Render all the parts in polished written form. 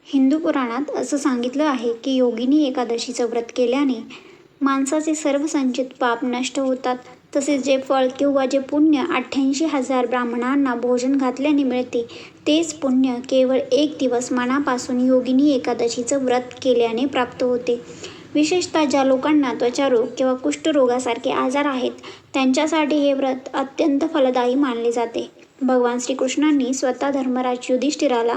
हिंदू पुराणात असं सांगितलं आहे की योगिनी एकादशीचं व्रत केल्याने माणसाचे सर्व संचित पाप नष्ट होतात. तसेच जे फळ किंवा जे पुण्य 88,000 ब्राह्मणांना भोजन घातल्याने मिळते, तेच पुण्य केवळ एक दिवस मनापासून योगिनी एकादशीचं व्रत केल्याने प्राप्त होते. विशेषतः ज्या लोकांना त्वचारोग किंवा कुष्ठरोगासारखे आजार आहेत, त्यांच्यासाठी हे व्रत अत्यंत फलदायी मानले जाते. भगवान श्रीकृष्णांनी स्वतः धर्मराज युधिष्ठिराला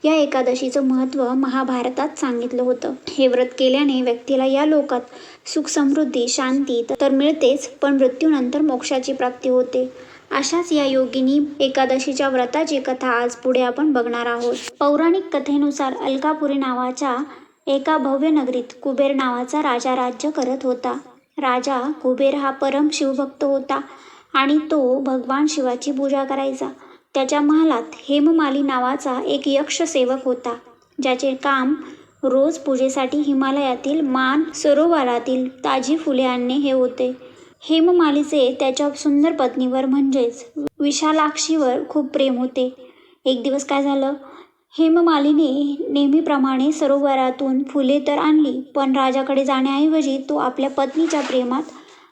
या एकादशीचं महत्त्व महाभारतात सांगितलं होतं. हे व्रत केल्याने व्यक्तीला या लोकात सुख समृद्धी शांती तर मिळतेच, पण मृत्यूनंतर मोक्षाची प्राप्ती होते. अशाच या योगिनी एकादशीच्या व्रताची कथा आज पुढे आपण बघणार आहोत. पौराणिक कथेनुसार अलकापुरी नावाच्या एका भव्य नगरीत कुबेर नावाचा राजा राज्य करत होता. राजा कुबेर हा परम शिवभक्त होता आणि तो भगवान शिवाची पूजा करायचा. त्याच्या महालात हेममाली नावाचा एक यक्ष सेवक होता, ज्याचे काम रोज पूजेसाठी हिमालयातील मान सरोवरातील ताजी फुले आणणे हे होते. हेममालीचे त्याच्या सुंदर पत्नीवर म्हणजेच विशालाक्षीवर खूप प्रेम होते. एक दिवस काय झालं, हेममालीने नेहमीप्रमाणे सरोवरातून फुले तर आणली, पण राजाकडे जाण्याऐवजी तो आपल्या पत्नीच्या प्रेमात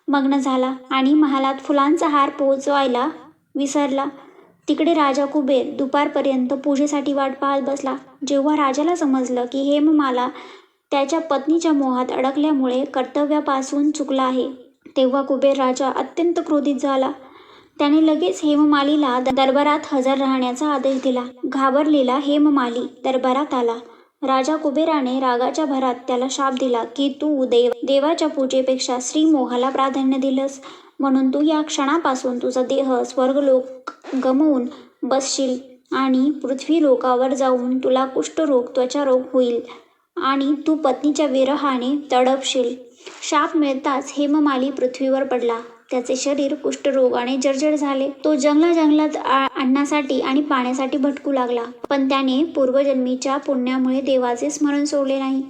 मग्न झाला आणि महालात फुलांचा हार पोहोचवायला विसरला. तिकडे राजा कुबेर दुपारपर्यंत पूजेसाठी वाट पाहत बसला. जेव्हा राजाला समजलं की हेममाला त्याच्या पत्नीच्या मोहात अडकल्यामुळे कर्तव्यापासून चुकला आहे, तेव्हा कुबेर राजा अत्यंत क्रोधित झाला. त्याने लगेच हेममालीला दरबारात हजर राहण्याचा आदेश दिला. घाबरलेला हेममाली दरबारात आला. राजा कुबेराने रागाच्या भरात त्याला शाप दिला की तू देवाच्या पूजेपेक्षा स्त्रीमोहाला प्राधान्य दिलंस, म्हणून तू या क्षणापासून तुझा देह स्वर्गलोक गमावून बसशील आणि पृथ्वी लोकावर जाऊन तुला कुष्ठरोग त्वचारोग होईल आणि तू पत्नीच्या विरहाने तडपशील. शाप मिळताच हेममाली पृथ्वीवर पडला. त्याचे शरीर कुष्ठरोगाने जर्जर झाले. तो जंगलात अन्नासाठी आणि पाण्यासाठी भटकू लागला, पण त्याने पूर्वजन्मीच्या पुण्यामुळे देवाचे स्मरण सोडले नाही.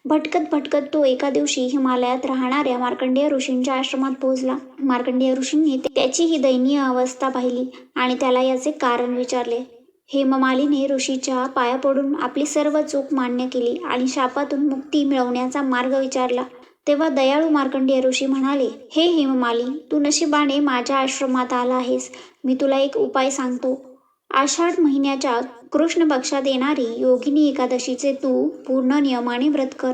भटकत तो एका दिवशी हिमालयात राहणाऱ्या मार्कंडेय ऋषींच्या आश्रमात पोहोचला. मार्कंडेय ऋषींनी त्याची ही दयनीय अवस्था पाहिली आणि त्याला याचे कारण विचारले. हेममालीने ऋषीच्या पाया पडून आपली सर्व चूक मान्य केली आणि शापातून मुक्ती मिळवण्याचा मार्ग विचारला. तेव्हा दयाळू मार्कंडेय ऋषी म्हणाले, हे हेममाली, तू नशिबाने माझ्या आश्रमात आला आहेस. मी तुला एक उपाय सांगतो. आषाढ महिन्याच्या कृष्ण पक्षात येणारी योगिनी एकादशीचे तू पूर्ण नियमाने व्रत कर.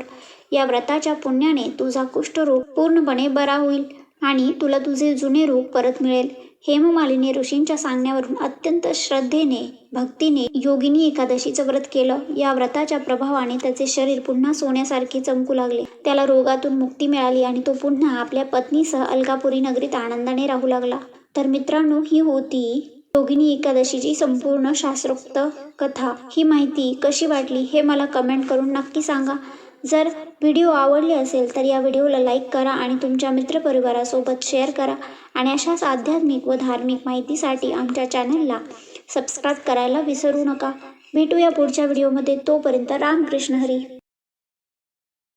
या व्रताच्या पुण्याने तुझा कुष्ठरोग पूर्णपणे बरा होईल आणि तुला तुझे जुने रोग परत मिळेल. हेममालीने ऋषींच्या सांगण्यावरून अत्यंत श्रद्धेने भक्तीने योगिनी एकादशीचं व्रत केलं. या व्रताच्या प्रभावाने त्याचे शरीर पुन्हा सोन्यासारखे चमकू लागले. त्याला रोगातून मुक्ती मिळाली आणि तो पुन्हा आपल्या पत्नीसह अलकापुरी नगरीत आनंदाने राहू लागला. तर मित्रांनो, ही होती योगिनी एकादशीची संपूर्ण शास्त्रोक्त कथा. ही माहिती कशी वाटली हे मला कमेंट करून नक्की सांगा. जर व्हिडिओ आवडले असेल तर या व्हिडिओला लाईक करा आणि तुमच्या मित्रपरिवारासोबत शेअर करा आणि अशाच आध्यात्मिक व धार्मिक माहितीसाठी आमच्या चॅनलला सबस्क्राईब करायला विसरू नका. भेटूया पुढच्या व्हिडिओमध्ये. तोपर्यंत रामकृष्ण हरी.